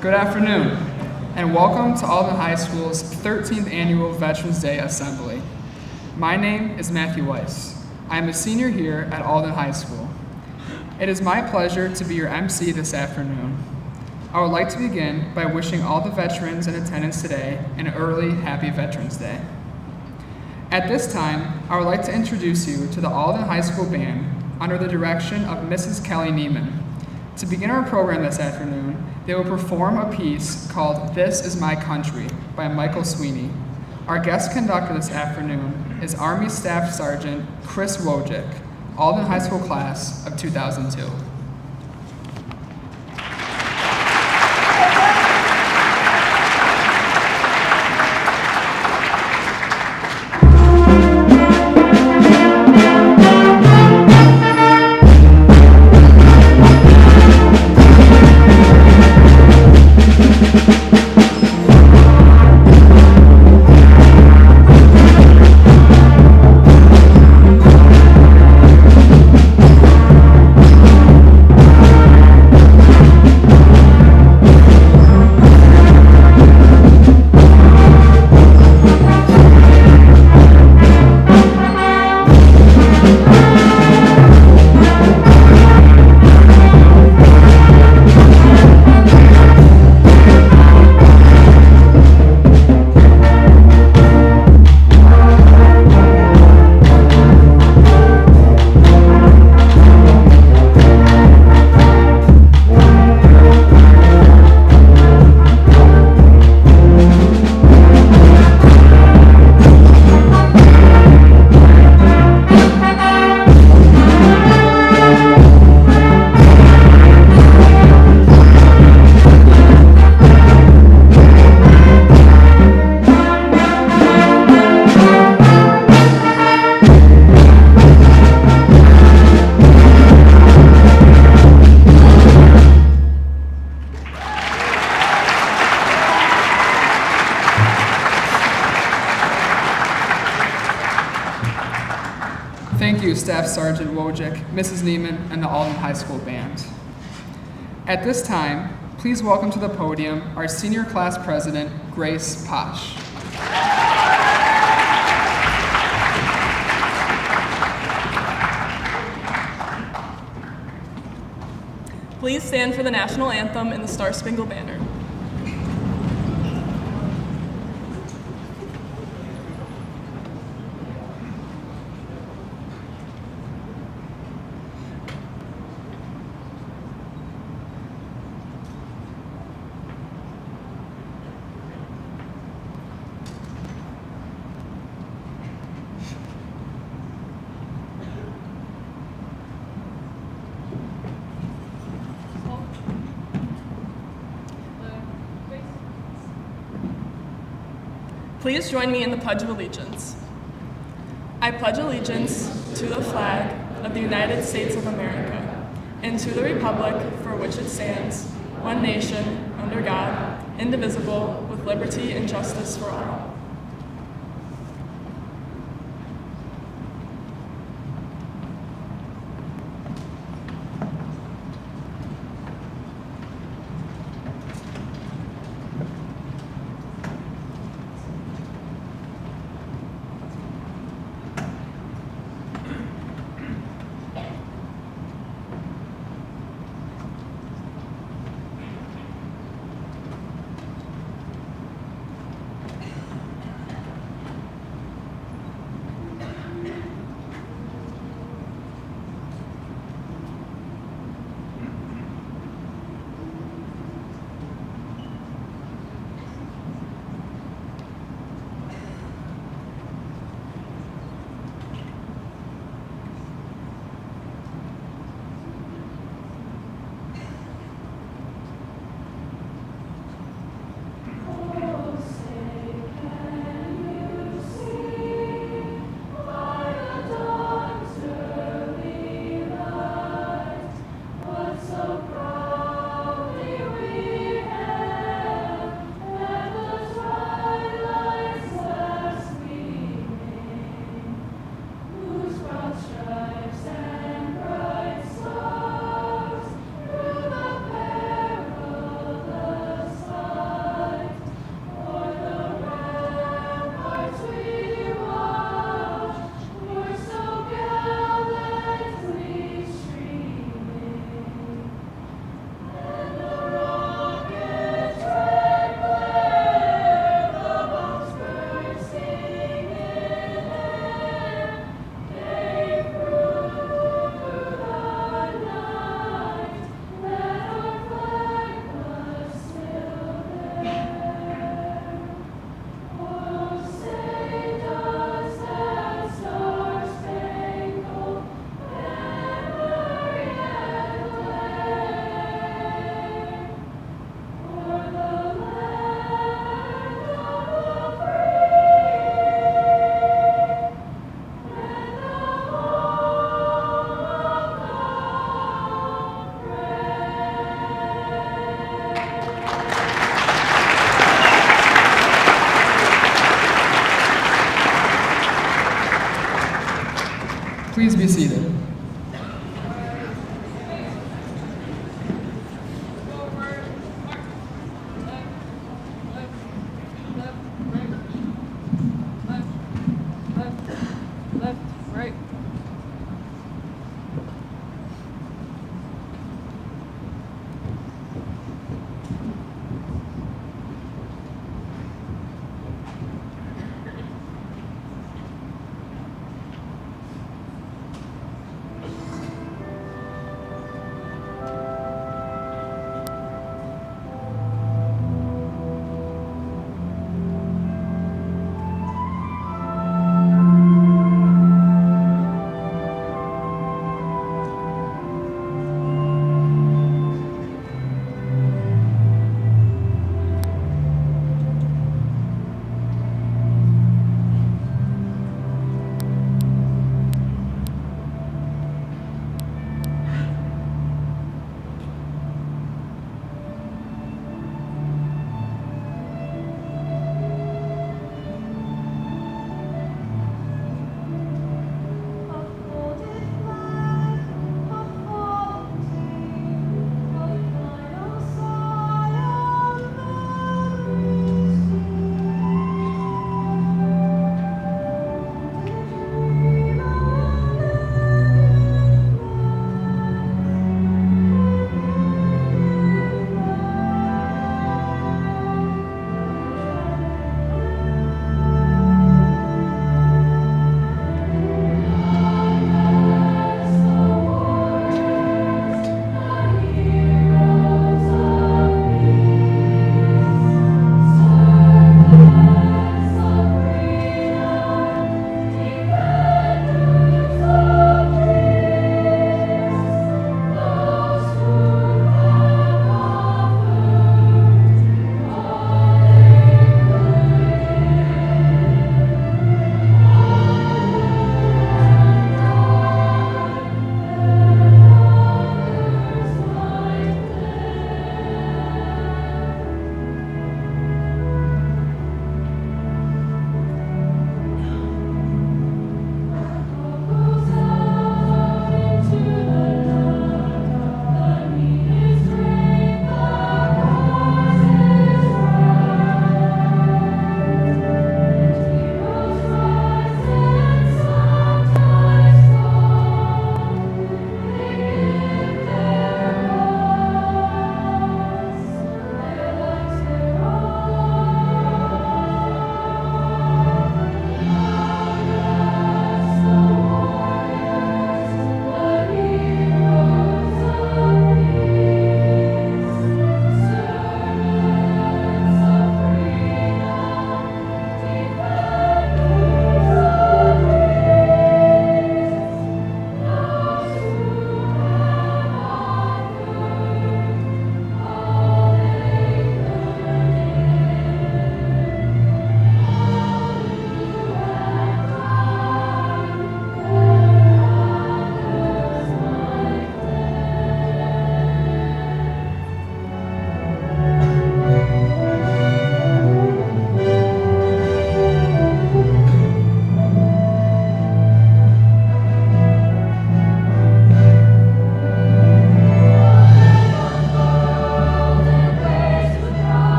Good afternoon, and welcome to Alden High School's 13th Annual Veterans Day Assembly. My name is Matthew Weiss. I am a senior here at Alden High School. It is my pleasure to be your MC this afternoon. I would like to begin by wishing all the veterans in attendance today an early Happy Veterans Day. At this time, I would like to introduce you to the Alden High School Band under the direction of Mrs. Kelly Neiman. To begin our program this afternoon, they will perform a piece called This Is My Country by Michael Sweeney. Our guest conductor this afternoon is Army Staff Sergeant Chris Wojcik, Alden High School class of 2002. Thank you, Staff Sergeant Wojcik, Mrs. Neiman, and the Alden High School Band. At this time, please welcome to the podium our Senior Class President, Grace Posh. Please stand for the national anthem and the Star-Spangled Banner. Please join me in the Pledge of Allegiance. I pledge allegiance to the flag of the United States of America and to the republic for which it stands, one nation, under God, indivisible, with liberty and justice for all. Please be seated. Left, right.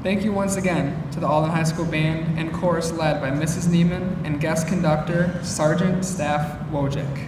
Thank you once again to the Alden High School Band and Chorus led by Mrs. Neiman and guest conductor, Sergeant Staff Wojcik.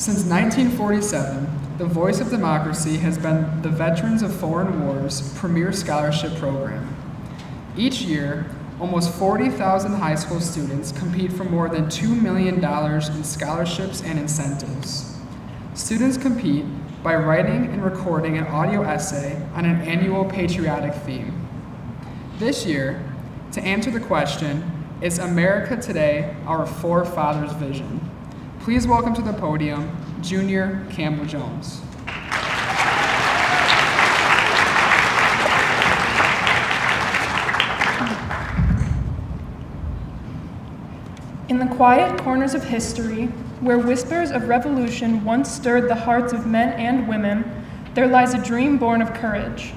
Since 1947, the Voice of Democracy has been the Veterans of Foreign Wars premier scholarship program. Each year, almost 40,000 high school students compete for more than $2 million in scholarships and incentives. Students compete by writing and recording an audio essay on an annual patriotic theme. This year, to answer the question, is America Today our forefathers' vision? Please welcome to the podium, Junior Campbell Jones. In the quiet corners of history, where whispers of revolution once stirred the hearts of men and women, there lies a dream born of courage.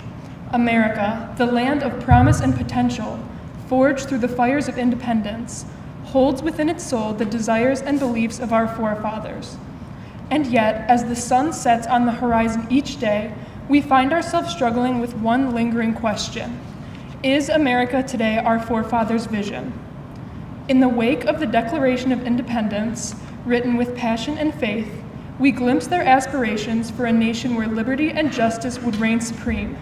America, the land of promise and potential, forged through the fires of independence, holds within its soul the desires and beliefs of our forefathers. And yet, as the sun sets on the horizon each day, we find ourselves struggling with one lingering question. Is America today our forefathers' vision? In the wake of the Declaration of Independence, written with passion and faith, we glimpse their aspirations for a nation where liberty and justice would reign supreme.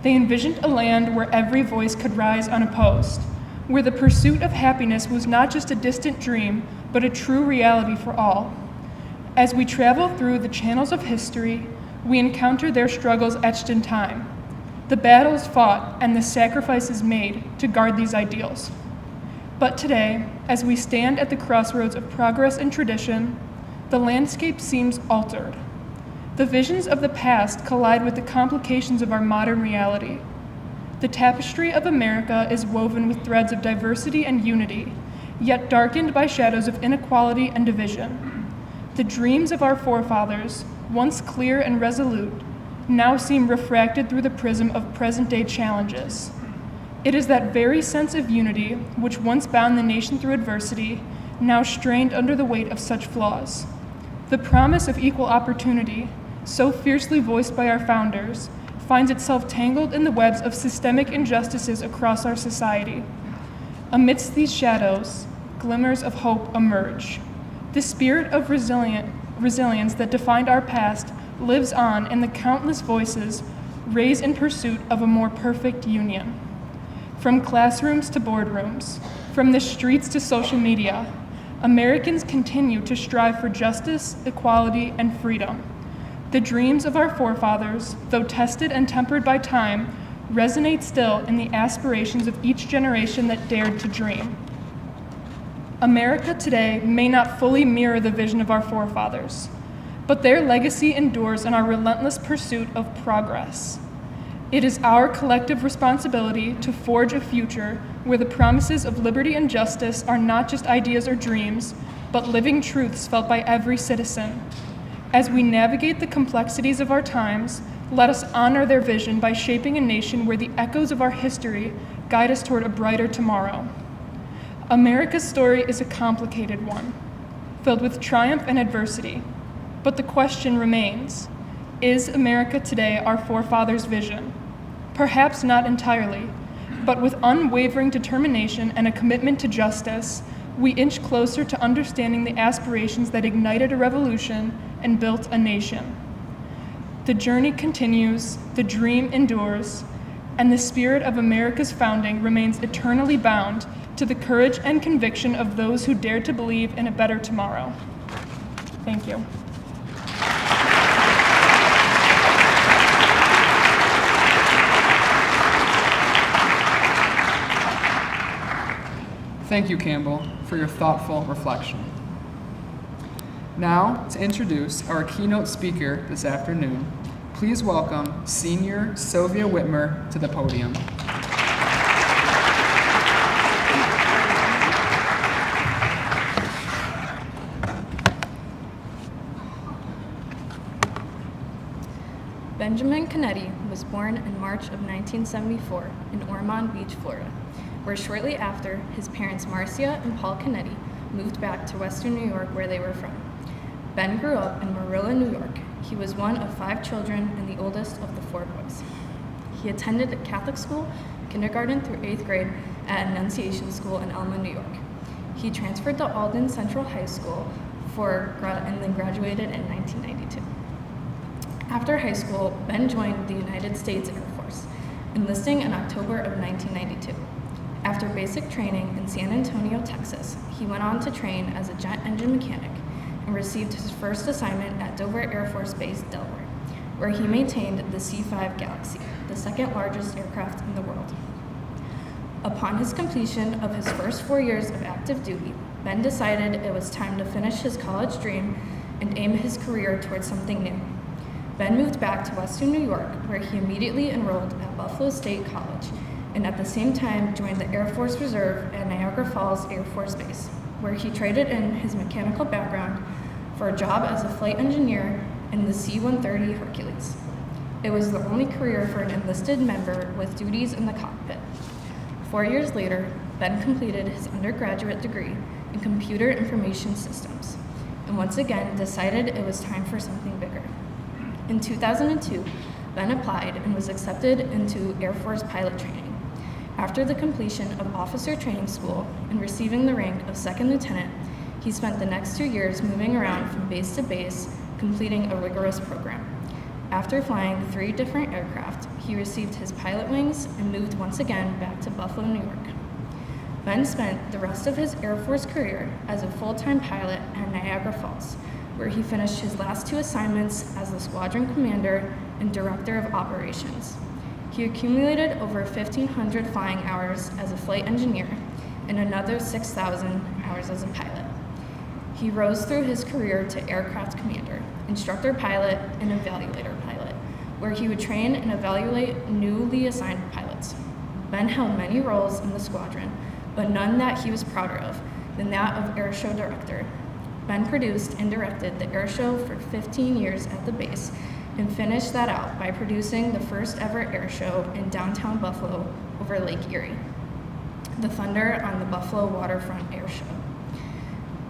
They envisioned a land where every voice could rise unopposed, where the pursuit of happiness was not just a distant dream, but a true reality for all. As we travel through the channels of history, we encounter their struggles etched in time, the battles fought and the sacrifices made to guard these ideals. But today, as we stand at the crossroads of progress and tradition, the landscape seems altered. The visions of the past collide with the complications of our modern reality. The tapestry of America is woven with threads of diversity and unity, yet darkened by shadows of inequality and division. The dreams of our forefathers, once clear and resolute, now seem refracted through the prism of present-day challenges. It is that very sense of unity which once bound the nation through adversity, now strained under the weight of such flaws. The promise of equal opportunity, so fiercely voiced by our founders, finds itself tangled in the webs of systemic injustices across our society. Amidst these shadows, glimmers of hope emerge. The spirit of resilience that defined our past lives on in the countless voices raised in pursuit of a more perfect union. From classrooms to boardrooms, from the streets to social media, Americans continue to strive for justice, equality, and freedom. The dreams of our forefathers, though tested and tempered by time, resonate still in the aspirations of each generation that dared to dream. America today may not fully mirror the vision of our forefathers, but their legacy endures in our relentless pursuit of progress. It is our collective responsibility to forge a future where the promises of liberty and justice are not just ideas or dreams, but living truths felt by every citizen. As we navigate the complexities of our times, let us honor their vision by shaping a nation where the echoes of our history guide us toward a brighter tomorrow. America's story is a complicated one, filled with triumph and adversity. But the question remains, is America today our forefathers' vision? Perhaps not entirely, but with unwavering determination and a commitment to justice, we inch closer to understanding the aspirations that ignited a revolution and built a nation. The journey continues, the dream endures, and the spirit of America's founding remains eternally bound to the courage and conviction of those who dared to believe in a better tomorrow. Thank you. Thank you, Campbell, for your thoughtful reflection. Now, to introduce our keynote speaker this afternoon, please welcome Senior Sylvia Whitmer to the podium. Benjamin Canetti was born in March of 1974 in Ormond Beach, Florida, where shortly after, his parents Marcia and Paul Canetti moved back to Western New York, where they were from. Ben grew up in Marilla, New York. He was one of 5 children and the oldest of the 4 boys. He attended a Catholic school, kindergarten through 8th grade, at Annunciation School in Elma, New York. He transferred to Alden Central High School and then graduated in 1992. After high school, Ben joined the United States Air Force, enlisting in October of 1992. After basic training in San Antonio, Texas, he went on to train as a jet engine mechanic and received his first assignment at Dover Air Force Base, Delaware, where he maintained the C-5 Galaxy, the second largest aircraft in the world. Upon his completion of his first 4 years of active duty, Ben decided it was time to finish his college dream and aim his career towards something new. Ben moved back to Western New York, where he immediately enrolled at Buffalo State College, and at the same time joined the Air Force Reserve at Niagara Falls Air Force Base, where he traded in his mechanical background for a job as a flight engineer in the C-130 Hercules. It was the only career for an enlisted member with duties in the cockpit. 4 years later, Ben completed his undergraduate degree in computer information systems, and once again decided it was time for something bigger. In 2002, Ben applied and was accepted into Air Force pilot training. After the completion of officer training school and receiving the rank of second lieutenant, he spent the next 2 years moving around from base to base, completing a rigorous program. After flying 3 different aircraft, he received his pilot wings and moved once again back to Buffalo, New York. Ben spent the rest of his Air Force career as a full-time pilot at Niagara Falls, where he finished his last 2 assignments as the squadron commander and director of operations. He accumulated over 1,500 flying hours as a flight engineer and another 6,000 hours as a pilot. He rose through his career to aircraft commander, instructor pilot, and evaluator pilot, where he would train and evaluate newly assigned pilots. Ben held many roles in the squadron, but none that he was prouder of than that of airshow director. Ben produced and directed the airshow for 15 years at the base and finished that out by producing the first ever airshow in downtown Buffalo over Lake Erie, the Thunder on the Buffalo Waterfront Airshow.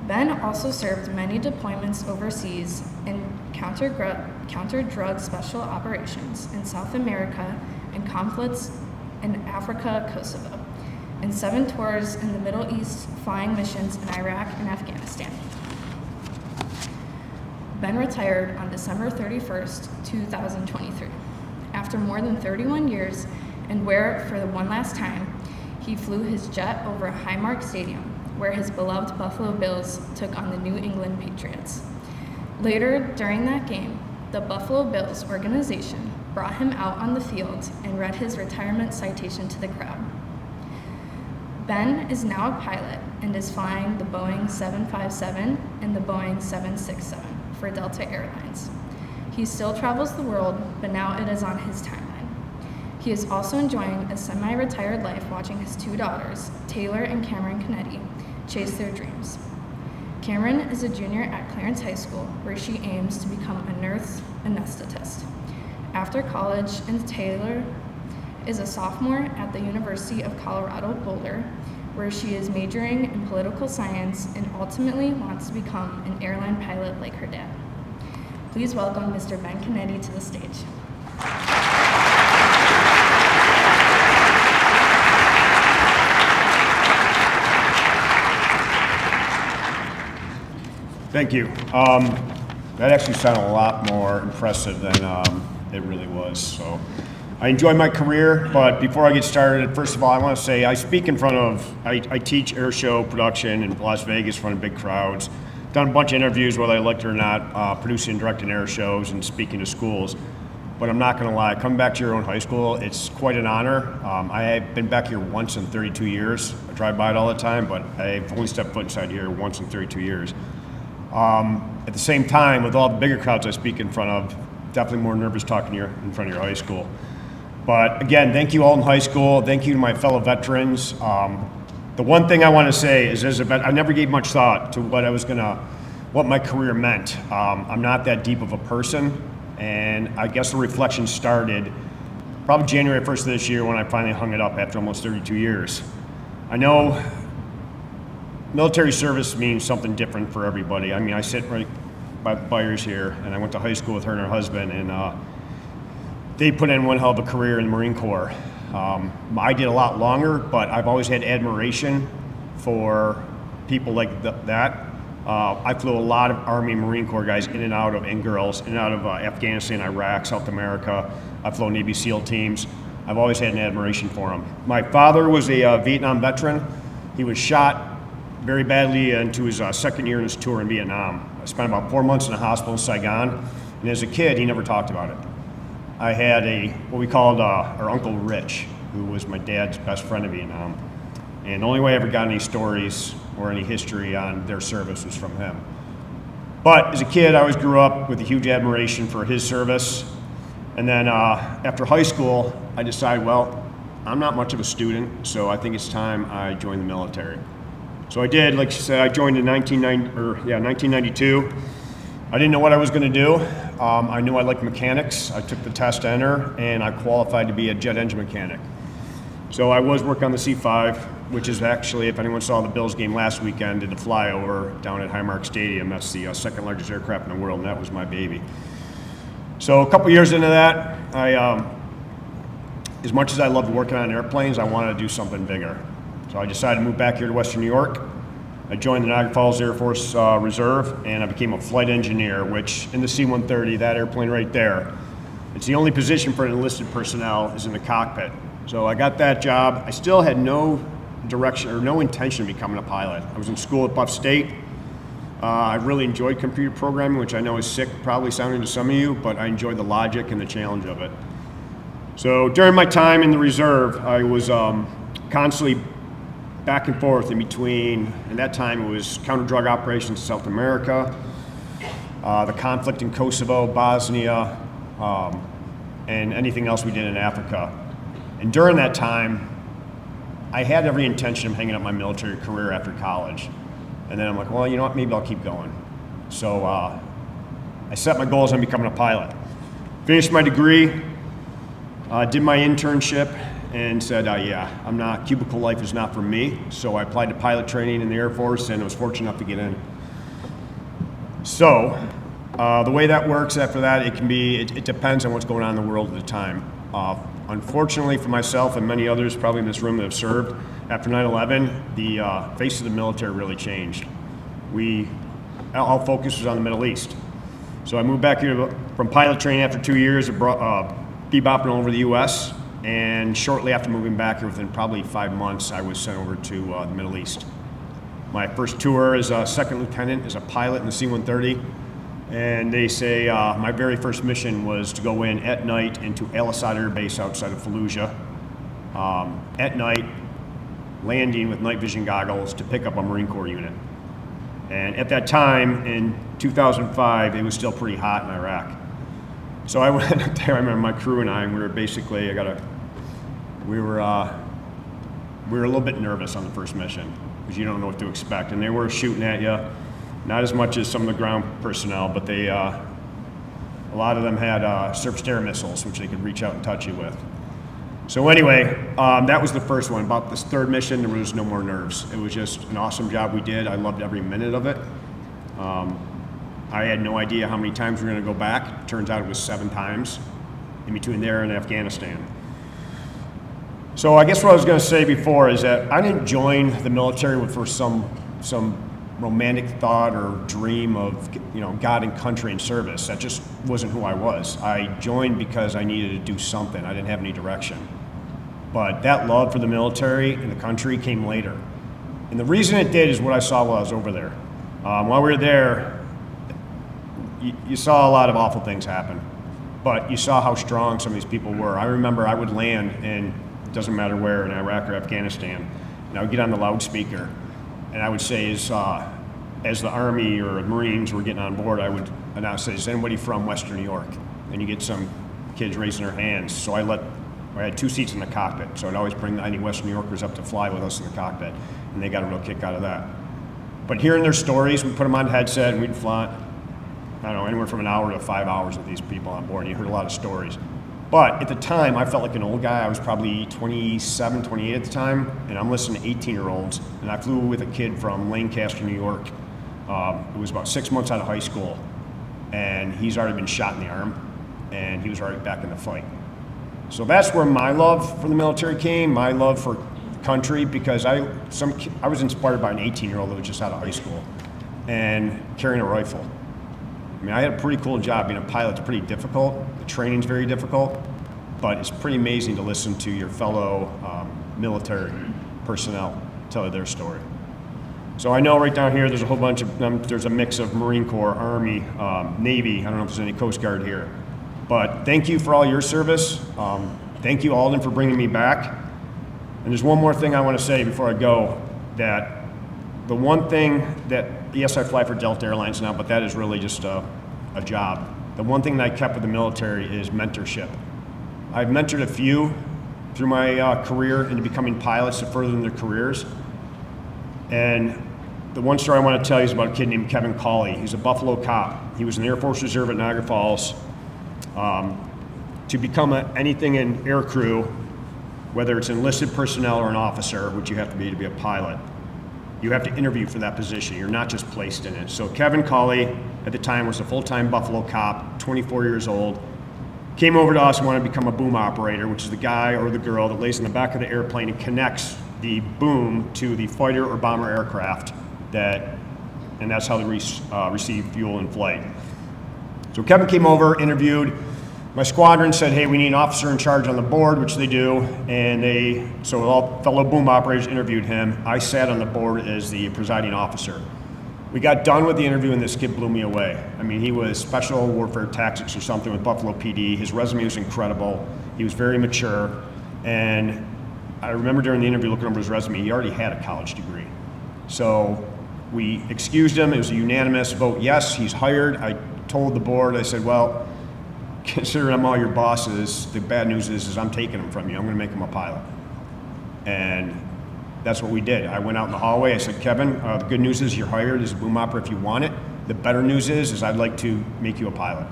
Ben also served many deployments overseas in counter-drug special operations in South America and conflicts in Africa, Kosovo, and 7 tours in the Middle East flying missions in Iraq and Afghanistan. Ben retired on December 31st, 2023. After more than 31 years, and where, for the one last time, he flew his jet over Highmark Stadium, where his beloved Buffalo Bills took on the New England Patriots. Later, during that game, the Buffalo Bills organization brought him out on the field and read his retirement citation to the crowd. Ben is now a pilot and is flying the Boeing 757 and the Boeing 767 for Delta Airlines. He still travels the world, but now it is on his timeline. He is also enjoying a semi-retired life watching his 2 daughters, Taylor and Cameron Kennedy, chase their dreams. Cameron is a junior at Clarence High School, where she aims to become a nurse anesthetist. After college, and Taylor is a sophomore at the University of Colorado Boulder, where she is majoring in political science and ultimately wants to become an airline pilot like her dad. Please welcome Mr. Ben Kennedy to the stage. Thank you. That actually sounded a lot more impressive than it really was. So I enjoy my career, but before I get started, first of all, I want to say I speak in front of, I teach air show production in Las Vegas in front of big crowds. Done a bunch of interviews, whether I like it or not, producing and directing air shows and speaking to schools. But I'm not going to lie, coming back to your own high school, it's quite an honor. I have been back here once in 32 years. I drive by it all the time, but I've only stepped foot inside here once in 32 years. At the same time, with all the bigger crowds I speak in front of, definitely more nervous talking to you in front of your high school. But again, thank you all in high school. Thank you to my fellow veterans. The one thing I want to say is, as a vet, I never gave much thought to what my career meant. I'm not that deep of a person, and I guess the reflection started probably January 1st of this year when I finally hung it up after almost 32 years. I know military service means something different for everybody. I mean, I sit right by Byers here, and I went to high school with her and her husband, and they put in one hell of a career in the Marine Corps. I did a lot longer, but I've always had admiration for people like that. I flew a lot of Army and Marine Corps guys in and out of, and girls, in and out of Afghanistan, Iraq, South America. I've flown Navy SEAL teams. I've always had an admiration for them. My father was a Vietnam veteran. He was shot very badly into his second year in his tour in Vietnam. I spent about 4 months in a hospital in Saigon, and as a kid, he never talked about it. I had what we called our Uncle Rich, who was my dad's best friend in Vietnam. And the only way I ever got any stories or any history on their service was from him. But as a kid, I always grew up with a huge admiration for his service. And then after high school, I decided, well, I'm not much of a student, so I think it's time I joined the military. So I did, like you said, I joined in 1992. I didn't know what I was going to do. I knew I liked mechanics. I took the test to enter, and I qualified to be a jet engine mechanic. So I was working on the C5, which is actually, if anyone saw the Bills game last weekend, did the flyover down at Highmark Stadium. That's the second largest aircraft in the world, and that was my baby. So a couple years into that, as much as I loved working on airplanes, I wanted to do something bigger. So I decided to move back here to Western New York. I joined the Niagara Falls Air Force Reserve, and I became a flight engineer, which in the C-130, that airplane right there, It's the only position for an enlisted personnel is in the cockpit. So I got that job. I still had no direction or no intention of becoming a pilot. I was in school at Buff State. I really enjoyed computer programming, which I know is sick, probably sounding to some of you, but I enjoyed the logic and the challenge of it. So during my time in the reserve, I was constantly back and forth in between, at that time it was counter-drug operations in South America, the conflict in Kosovo, Bosnia, and anything else we did in Africa. And during that time, I had every intention of hanging up my military career after college. And then I'm like, well, you know what, maybe I'll keep going. So I set my goals on becoming a pilot. Finished my degree, did my internship, and said, yeah, cubicle life is not for me. So I applied to pilot training in the Air Force, and I was fortunate enough to get in. So the way that works after that, it depends on what's going on in the world at the time. Unfortunately for myself and many others probably in this room that have served, after 9/11, the face of the military really changed. All focus was on the Middle East. So I moved back here from pilot training after 2 years of bebopping all over the U.S., and shortly after moving back here, within probably 5 months, I was sent over to the Middle East. My first tour as a second lieutenant, as a pilot in the C-130, and they say my very first mission was to go in at night into Al Asad Air Base outside of Fallujah, at night, landing with night vision goggles to pick up a Marine Corps unit. And at that time, in 2005, it was still pretty hot in Iraq. So I went up there, I remember my crew and I, and we were basically, we were a little bit nervous on the first mission, because you don't know what to expect. And they were shooting at you, not as much as some of the ground personnel, but a lot of them had surface-to-air missiles, which they could reach out and touch you with. So anyway, that was the first one. About this third mission, there was no more nerves. It was just an awesome job we did. I loved every minute of it. I had no idea how many times we were going to go back. Turns out it was 7 times in between there and Afghanistan. So I guess what I was going to say before is that I didn't join the military for some romantic thought or dream of, God and country and service. That just wasn't who I was. I joined because I needed to do something. I didn't have any direction. But that love for the military and the country came later. And the reason it did is what I saw while I was over there. While we were there, you saw a lot of awful things happen. But you saw how strong some of these people were. I remember I would land, and it doesn't matter where, in Iraq or Afghanistan, and I would get on the loudspeaker, and I would say, as the Army or Marines were getting on board, I would announce, say, is anybody from Western New York? And you get some kids raising their hands. So I had 2 seats in the cockpit, so I'd always bring any Western New Yorkers up to fly with us in the cockpit, and they got a real kick out of that. But hearing their stories, we put them on headset, and we'd fly, I don't know, anywhere from an hour to 5 hours with these people on board, and you heard a lot of stories. But at the time, I felt like an old guy. I was probably 27, 28 at the time, and I'm listening to 18-year-olds, and I flew with a kid from Lancaster, New York. It was about 6 months out of high school, and he's already been shot in the arm, and he was already back in the fight. So that's where my love for the military came, my love for country, because I was inspired by an 18-year-old that was just out of high school and carrying a rifle. I mean, I had a pretty cool job. Being a pilot's pretty difficult. The training's very difficult, but it's pretty amazing to listen to your fellow military personnel tell their story. So I know right down here there's a whole bunch of there's a mix of Marine Corps, Army, Navy. I don't know if there's any Coast Guard here, but thank you for all your service. Thank you, Alden, for bringing me back. And there's one more thing I want to say before I go, that the one thing that, yes, I fly for Delta Airlines now, but that is really just a job. The one thing that I kept with the military is mentorship. I've mentored a few through my career into becoming pilots to further their careers. And the one story I want to tell you is about a kid named Kevin Cawley. He's a Buffalo cop. He was in the Air Force Reserve at Niagara Falls. To become anything in air crew, whether it's enlisted personnel or an officer, which you have to be a pilot, you have to interview for that position. You're not just placed in it. So Kevin Cawley, at the time, was a full-time Buffalo cop, 24 years old, came over to us and wanted to become a boom operator, which is the guy or the girl that lays in the back of the airplane and connects the boom to the fighter or bomber aircraft, and that's how they receive fuel in flight. So Kevin came over, interviewed, my squadron said, hey, we need an officer in charge on the board, which they do, and so all fellow boom operators interviewed him. I sat on the board as the presiding officer. We got done with the interview and this kid blew me away. I mean, he was special warfare tactics or something with Buffalo PD. His resume was incredible. He was very mature, and I remember during the interview looking over his resume, he already had a college degree. So we excused him. It was a unanimous vote, yes, he's hired. I told the board, I said, well, considering I'm all your bosses, the bad news is I'm taking him from you. I'm going to make him a pilot. And that's what we did. I went out in the hallway. I said, Kevin, the good news is you're hired as a boom operator if you want it. The better news is I'd like to make you a pilot.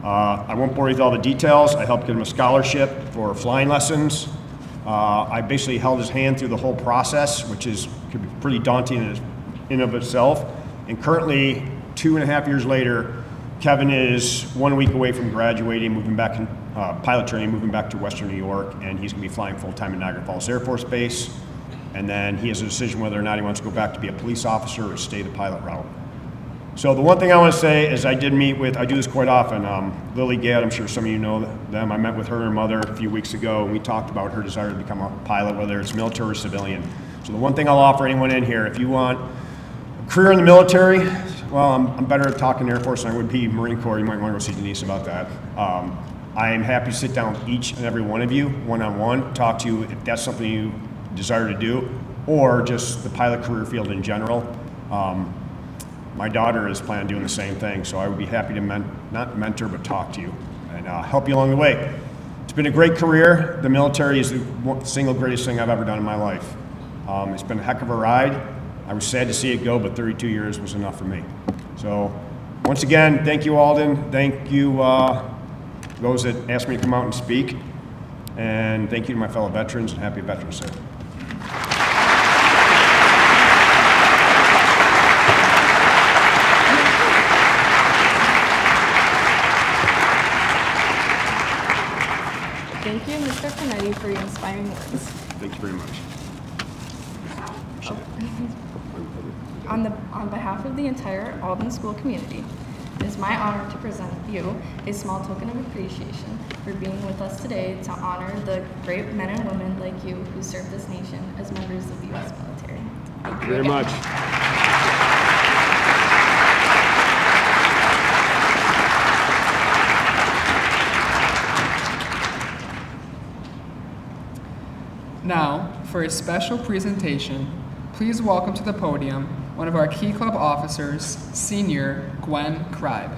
I won't bore you with all the details. I helped get him a scholarship for flying lessons. I basically held his hand through the whole process, which could be pretty daunting in and of itself. And currently, 2.5 years later, Kevin is 1 week away from graduating, moving back in pilot training, moving back to Western New York, and he's going to be flying full-time at Niagara Falls Air Force Base. And then he has a decision whether or not he wants to go back to be a police officer or stay the pilot route. So the one thing I want to say is I do this quite often, Lily Gadd, I'm sure some of you know them. I met with her and her mother a few weeks ago, and we talked about her desire to become a pilot, whether it's military or civilian. So the one thing I'll offer anyone in here, if you want a career in the military, well, I'm better at talking Air Force than I would be Marine Corps. You might want to go see Denise about that. I am happy to sit down with each and every one of you, one-on-one, talk to you if that's something you desire to do, or just the pilot career field in general. My daughter is planning on doing the same thing, so I would be happy to not mentor, but talk to you and help you along the way. It's been a great career. The military is the single greatest thing I've ever done in my life. It's been a heck of a ride. I was sad to see it go, but 32 years was enough for me. So once again, thank you, Alden. Thank you, those that asked me to come out and speak. And thank you to my fellow veterans, and happy Veterans Day. Thank you, Mr. Panetti, for your inspiring words. Thank you very much. On behalf of the entire Alden school community, it is my honor to present you a small token of appreciation for being with us today to honor the great men and women like you who serve this nation as members of the U.S. military. Thank you very much. Now, for a special presentation, please welcome to the podium one of our Key Club officers, Senior Gwen Kribe.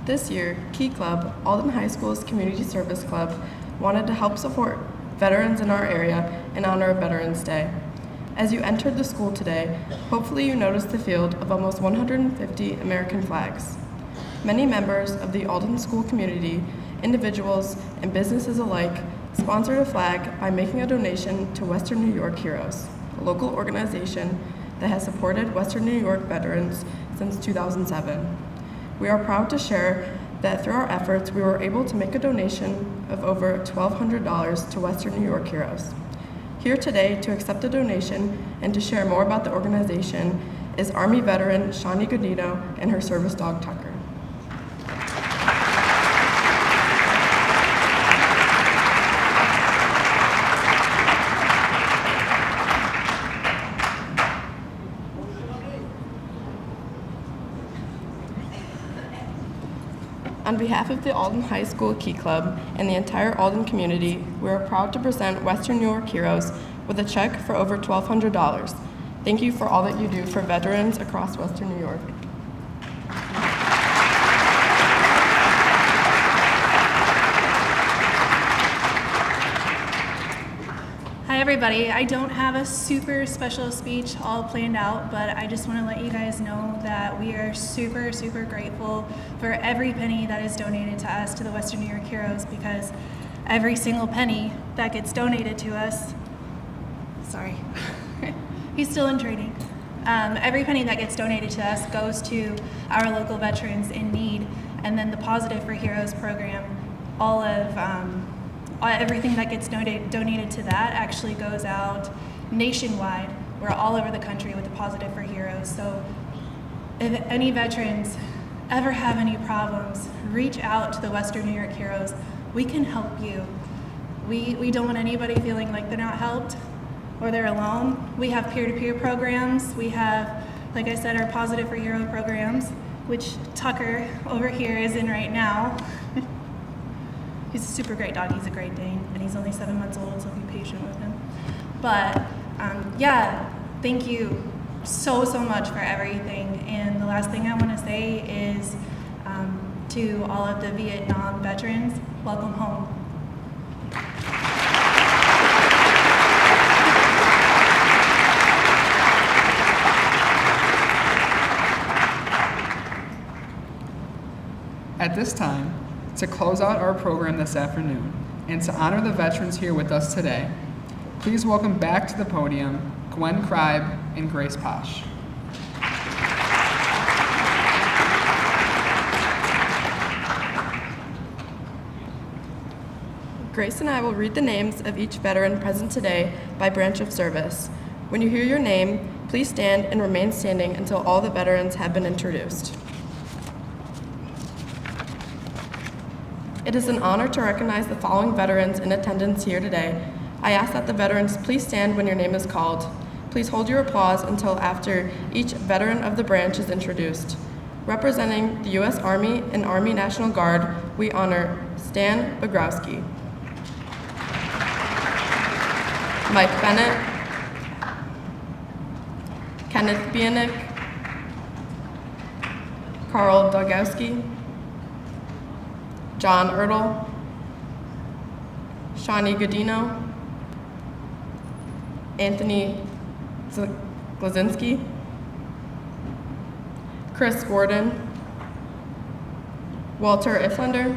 This year, Key Club, Alden High School's Community Service Club, wanted to help support veterans in our area in honor of Veterans Day. As you entered the school today, hopefully you noticed the field of almost 150 American flags. Many members of the Alden school community, individuals and businesses alike, sponsored a flag by making a donation to Western New York Heroes, a local organization that has supported Western New York veterans since 2007. We are proud to share that through our efforts, we were able to make a donation of over $1,200 to Western New York Heroes. Here today to accept a donation and to share more about the organization is Army veteran Shawnee Godino and her service dog Tucker. On behalf of the Alden High School Key Club and the entire Alden community, we are proud to present Western New York Heroes with a check for over $1,200. Thank you for all that you do for veterans across Western New York. Hi everybody, I don't have a super special speech all planned out, but I just want to let you guys know that we are super, super grateful for every penny that is donated to us, to the Western New York Heroes, because every single penny that gets donated to us, sorry, he's still in training. Every penny that gets donated to us goes to our local veterans in need, and then the Positive for Heroes program, everything that gets donated to that actually goes out nationwide. We're all over the country with the Positive for Heroes. So if any veterans ever have any problems, reach out to the Western New York Heroes. We can help you. We don't want anybody feeling like they're not helped or they're alone. We have peer-to-peer programs. We have, like I said, our Positive for Hero programs, which Tucker over here is in right now. He's a super great dog. He's a Great Dane, and he's only 7 months old, so be patient with him. But yeah, thank you so much for everything. And the last thing I want to say is to all of the Vietnam veterans, welcome home. At this time, to close out our program this afternoon and to honor the veterans here with us today, please welcome back to the podium Gwen Kribe and Grace Posh. Grace and I will read the names of each veteran present today by branch of service. When you hear your name, please stand and remain standing until all the veterans have been introduced. It is an honor to recognize the following veterans in attendance here today. I ask that the veterans please stand when your name is called. Please hold your applause until after each veteran of the branch is introduced. Representing the U.S. Army and Army National Guard, we honor Stan Bogrowski, Mike Bennett, Kenneth Bienick, Carl Dogowski, John Ertl, Shawnee Godino, Anthony Glazinski, Chris Gordon, Walter Iflander,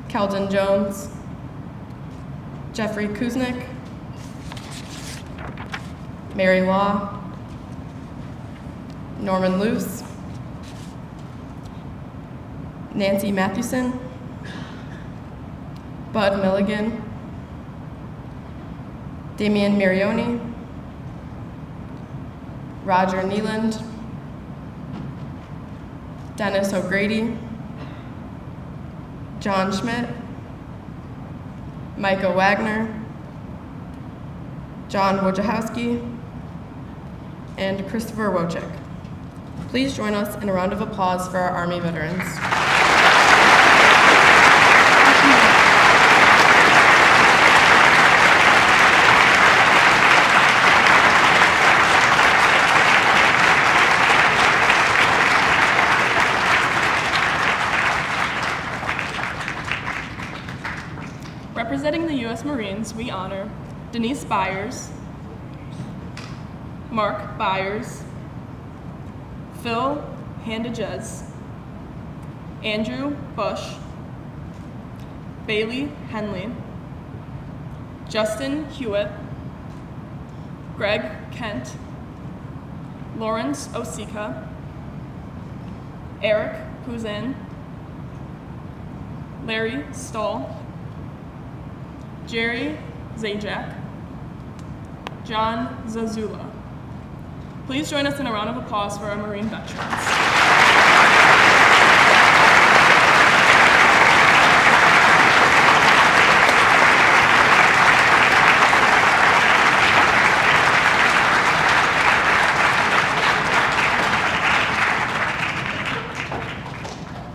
Keldon Jones, Jeffrey Kuznick, Mary Law, Norman Luce, Nancy Mathewson, Bud Milligan, Damian Mirioni, Roger Nealand, Dennis O'Grady, John Schmidt, Micah Wagner, John Wojciechowski, and Christopher Wojcik. Please join us in a round of applause for our Army veterans. Representing the U.S. Marines, we honor Denise Byers, Mark Byers, Phil Handagez, Andrew Bush, Bailey Henley, Justin Hewitt, Greg Kent, Lawrence Osika, Eric Puzin, Larry Stahl, Jerry Zajac, John Zazula. Please join us in a round of applause for our Marine veterans.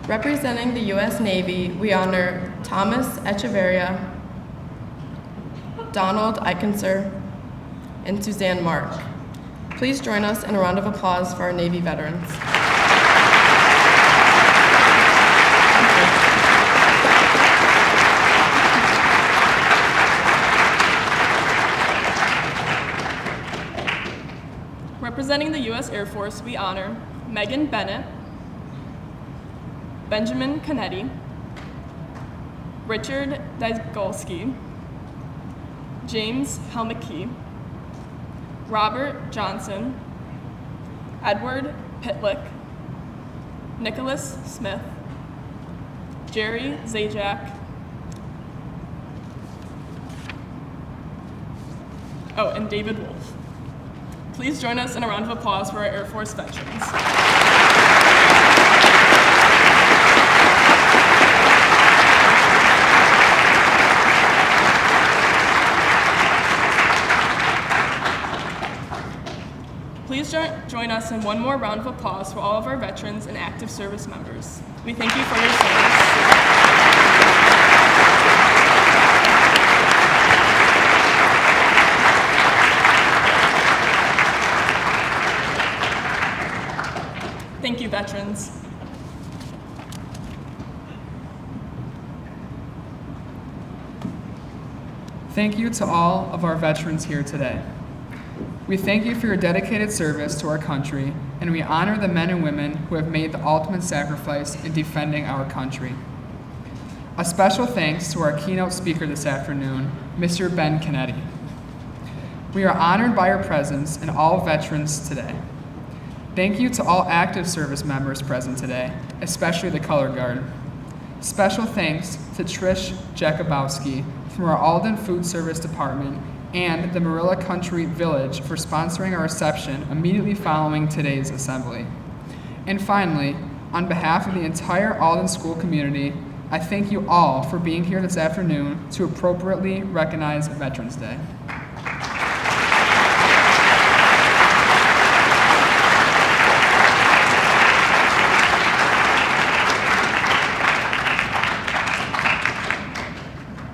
Representing the U.S. Navy, we honor Thomas Echeverria, Donald Eikenser, and Suzanne Mark. Please join us in a round of applause for our Navy veterans. Representing the U.S. Air Force, we honor Megan Bennett, Benjamin Canetti, Richard Dygolski, James Helmicke, Robert Johnson, Edward Pitlick, Nicholas Smith, Jerry Zajac, Oh, and David Wolf. Please join us in a round of applause for our Air Force veterans. Please join us in one more round of applause for all of our veterans and active service members. We thank you for your service. Thank you, veterans. Thank you to all of our veterans here today. We thank you for your dedicated service to our country, and we honor the men and women who have made the ultimate sacrifice in defending our country. A special thanks to our keynote speaker this afternoon, Mr. Ben Kennedy. We are honored by your presence and all veterans today. Thank you to all active service members present today, especially the Color Guard. Special thanks to Trish Jakubowski from our Alden Food Service Department and the Marilla Country Village for sponsoring our reception immediately following today's assembly. And finally, on behalf of the entire Alden school community, I thank you all for being here this afternoon to appropriately recognize Veterans Day.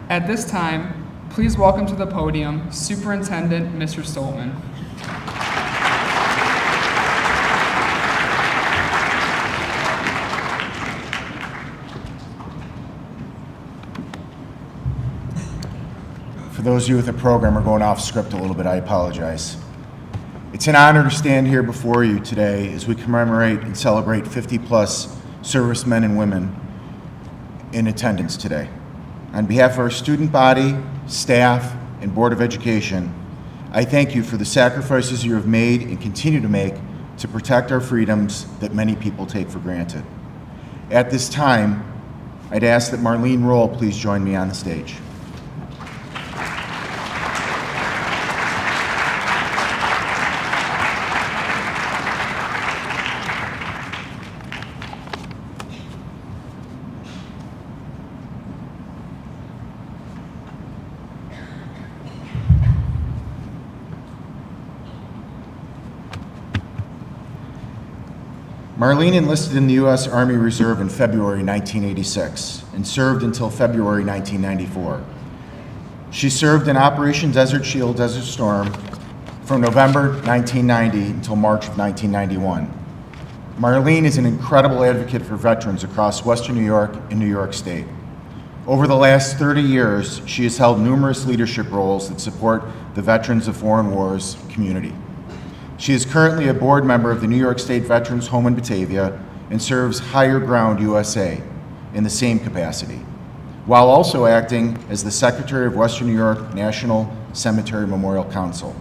At this time, please welcome to the podium Superintendent Mr. Stoltman. For those of you with the program are going off script a little bit, I apologize. It's an honor to stand here before you today as we commemorate and celebrate 50-plus servicemen and women in attendance today. On behalf of our student body, staff, and Board of Education, I thank you for the sacrifices you have made and continue to make to protect our freedoms that many people take for granted. At this time, I'd ask that Marlene Roll please join me on the stage. Marlene enlisted in the U.S. Army Reserve in February 1986 and served until February 1994. She served in Operation Desert Shield, Desert Storm from November 1990 until March of 1991. Marlene is an incredible advocate for veterans across Western New York and New York State. Over the last 30 years, she has held numerous leadership roles that support the Veterans of Foreign Wars community. She is currently a board member of the New York State Veterans Home in Batavia and serves Higher Ground USA in the same capacity, while also acting as the Secretary of Western New York National Cemetery Memorial Council.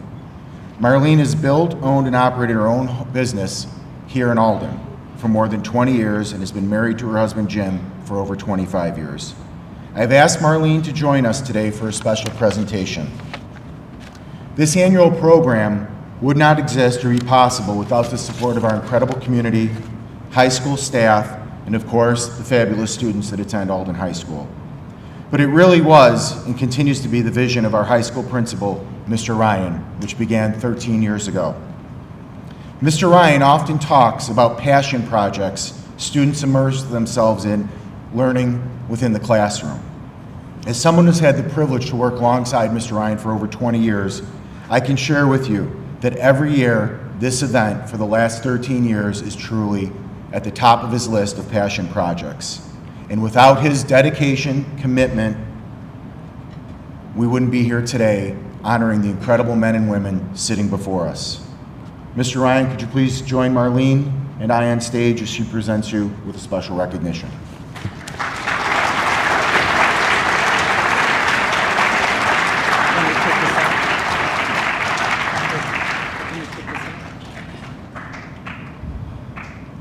Marlene has built, owned, and operated her own business here in Alden for more than 20 years and has been married to her husband Jim for over 25 years. I've asked Marlene to join us today for a special presentation. This annual program would not exist or be possible without the support of our incredible community, high school staff, and of course, the fabulous students that attend Alden High School. But it really was and continues to be the vision of our high school principal, Mr. Ryan, which began 13 years ago. Mr. Ryan often talks about passion projects students immerse themselves in learning within the classroom. As someone who's had the privilege to work alongside Mr. Ryan for over 20 years, I can share with you that every year, this event for the last 13 years is truly at the top of his list of passion projects. And without his dedication, commitment, we wouldn't be here today honoring the incredible men and women sitting before us. Mr. Ryan, could you please join Marlene and I on stage as she presents you with a special recognition.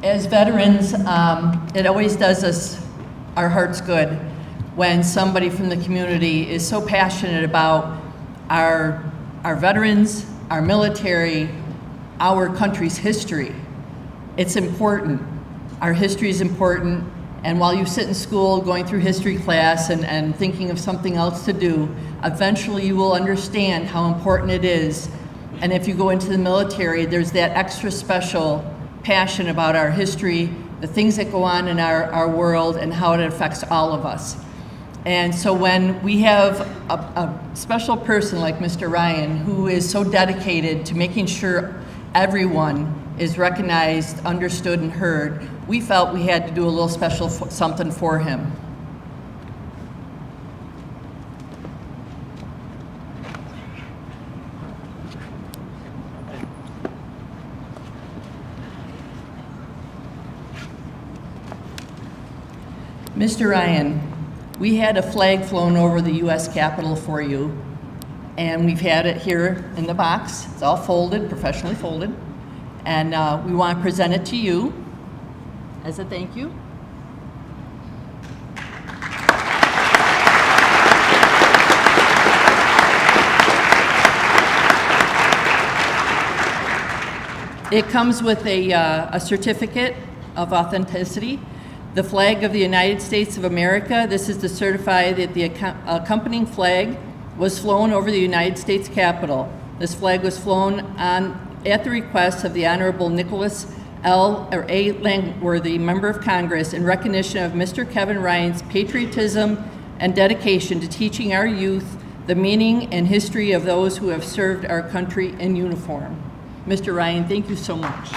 As veterans, it always does us our hearts good when somebody from the community is so passionate about our our veterans, our military, our country's history. It's important. Our history is important. And while you sit in school going through history class and thinking of something else to do, eventually you will understand how important it is. And if you go into the military, there's that extra special passion about our history, the things that go on in our world, and how it affects all of us. And so when we have a special person like Mr. Ryan, who is so dedicated to making sure everyone is recognized, understood, and heard, we felt we had to do a little special something for him. Mr. Ryan, we had a flag flown over the U.S. Capitol for you, and we've had it here in the box. It's all folded, professionally folded, and we want to present it to you as a thank you. It comes with a certificate of authenticity, the flag of the United States of America. This is to certify that the accompanying flag was flown over the United States Capitol. This flag was flown at the request of the Honorable Nicholas A. Langworthy, Member of Congress, in recognition of Mr. Kevin Ryan's patriotism and dedication to teaching our youth the meaning and history of those who have served our country in uniform. Mr. Ryan, thank you so much.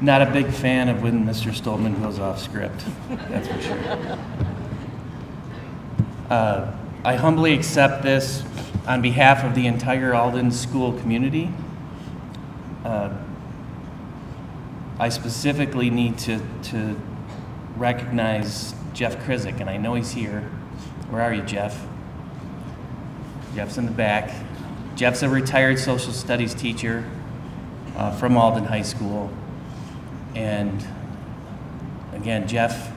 Not a big fan of when Mr. Stoltman goes off script, that's for sure. I humbly accept this on behalf of the entire Alden school community. I specifically need to recognize Jeff Krizik, and I know he's here. Where are you, Jeff? Jeff's in the back. Jeff's a retired social studies teacher from Alden High School. And again, Jeff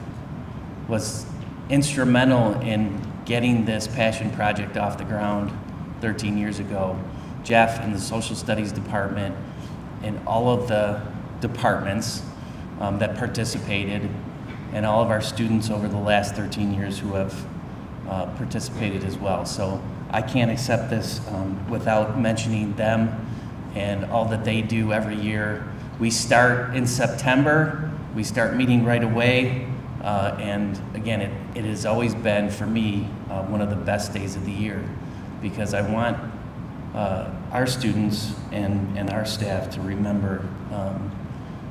was instrumental in getting this passion project off the ground 13 years ago. Jeff and the social studies department and all of the departments that participated, and all of our students over the last 13 years who have participated as well. So I can't accept this without mentioning them and all that they do every year. We start in September, we start meeting right away, and again, it has always been, for me, one of the best days of the year, because I want our students and our staff to remember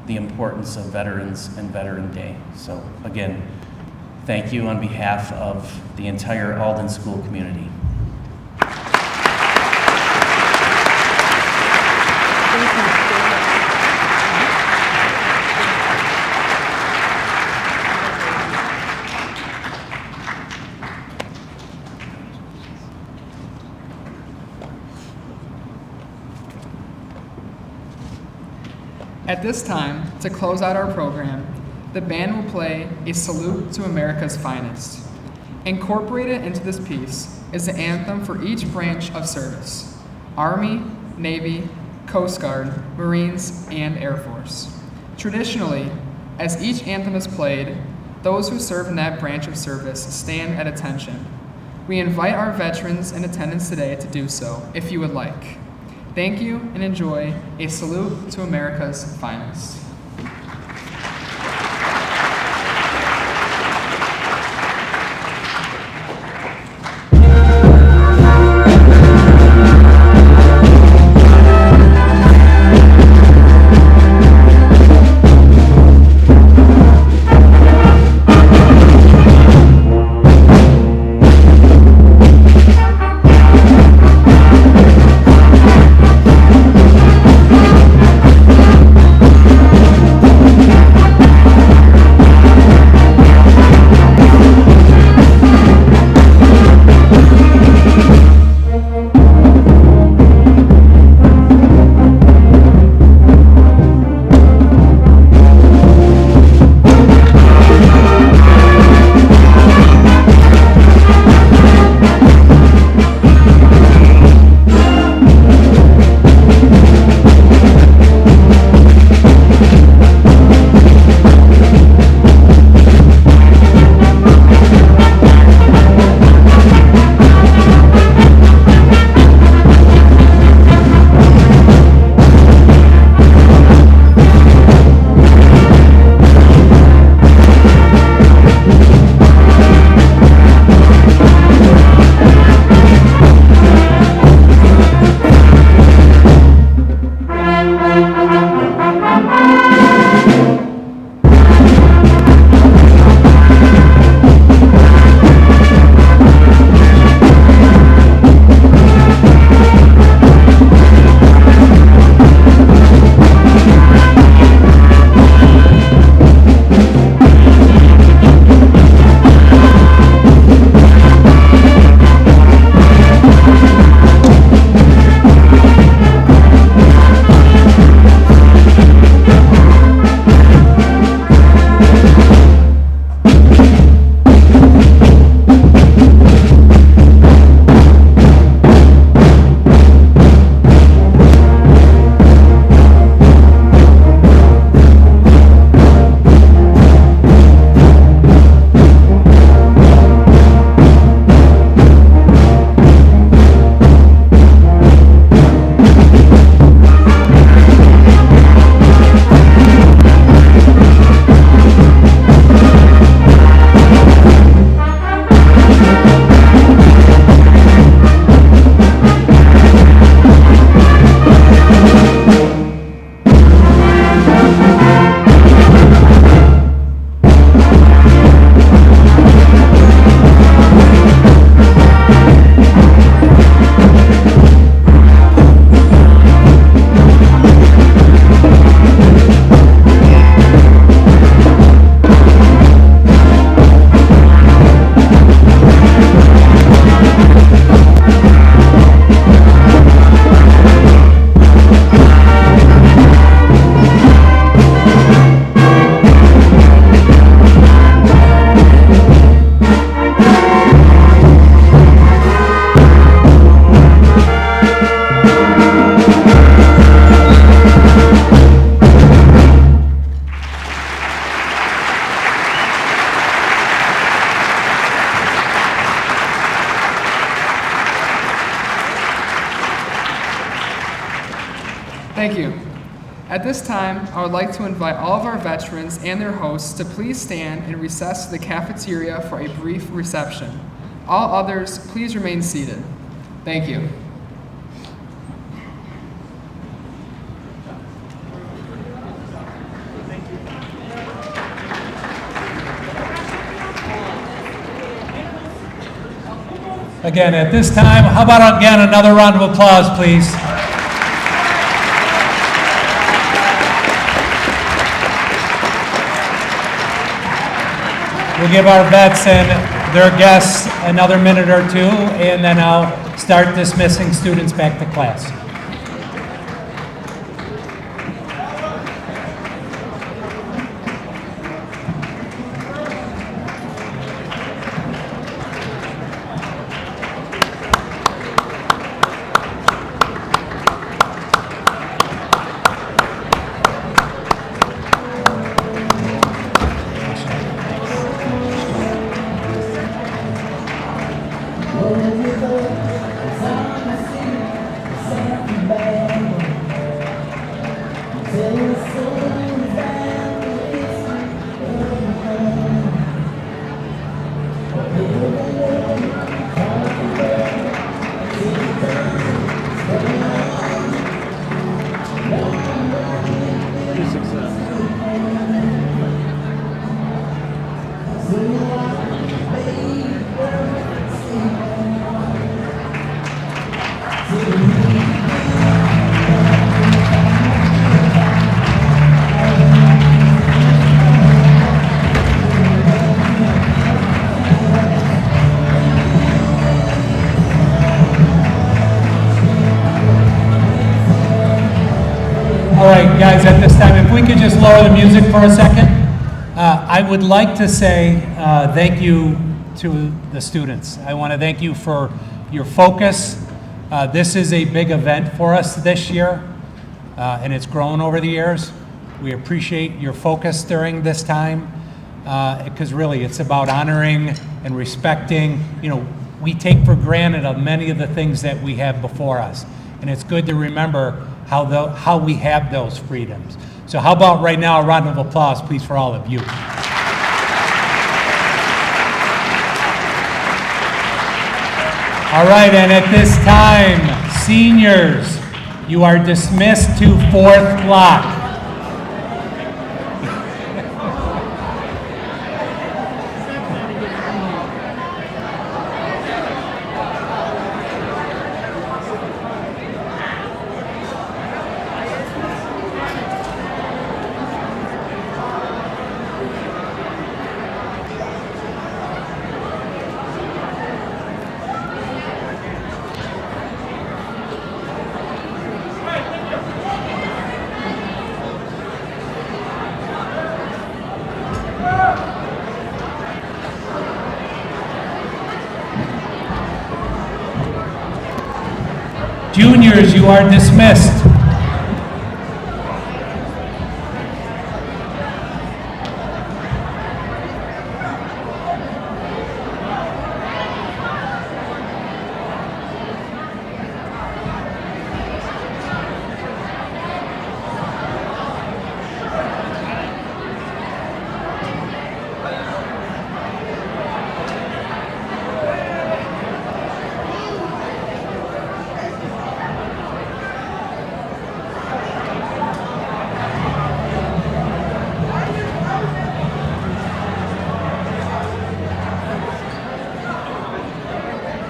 the importance of veterans and Veteran Day. So again, thank you on behalf of the entire Alden school community. At this time, to close out our program, the band will play a salute to America's finest. Incorporated into this piece is the anthem for each branch of service: Army, Navy, Coast Guard, Marines, and Air Force. Traditionally, as each anthem is played, those who serve in that branch of service stand at attention. We invite our veterans in attendance today to do so, if you would like. Thank you, and enjoy a salute to America's finest. Thank you. At this time, I would like to invite all of our veterans and their hosts to please stand and recess to the cafeteria for a brief reception. All others, please remain seated. Thank you. Again, at this time, how about again another round of applause, please? We'll give our vets and their guests another minute or two, and then I'll start dismissing students back to class. All right, guys, at this time, if we could just lower the music for a second. I would like to say thank you to the students. I want to thank you for your focus. This is a big event for us this year, and it's grown over the years. We appreciate your focus during this time, because really it's about honoring and respecting. You know, we take for granted of many of the things that we have before us, and it's good to remember how we have those freedoms. So how about right now a round of applause, please, for all of you. All right, and at this time, seniors, you are dismissed to 4th block. Juniors, you are dismissed.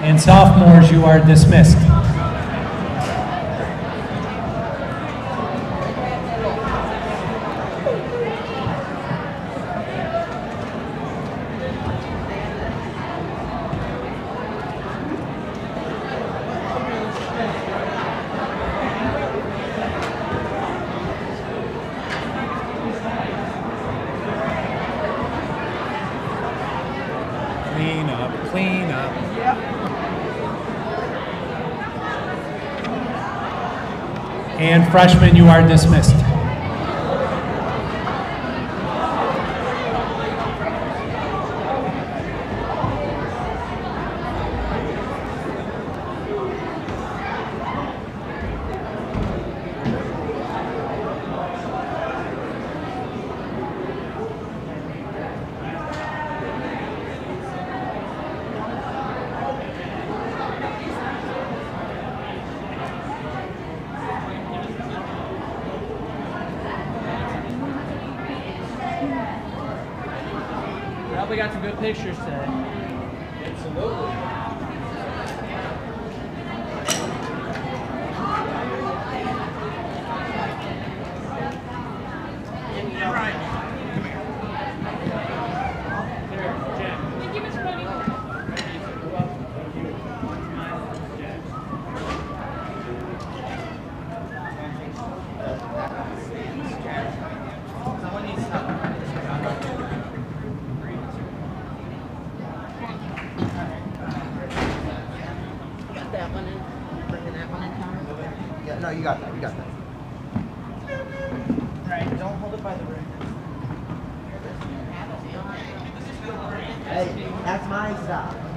And sophomores, you are dismissed. Clean up, clean up. And freshmen, you are dismissed. we got some good pictures today. Yeah, no, you got that. You got that. Right, don't hold it by the ring. Hey, that's my stop.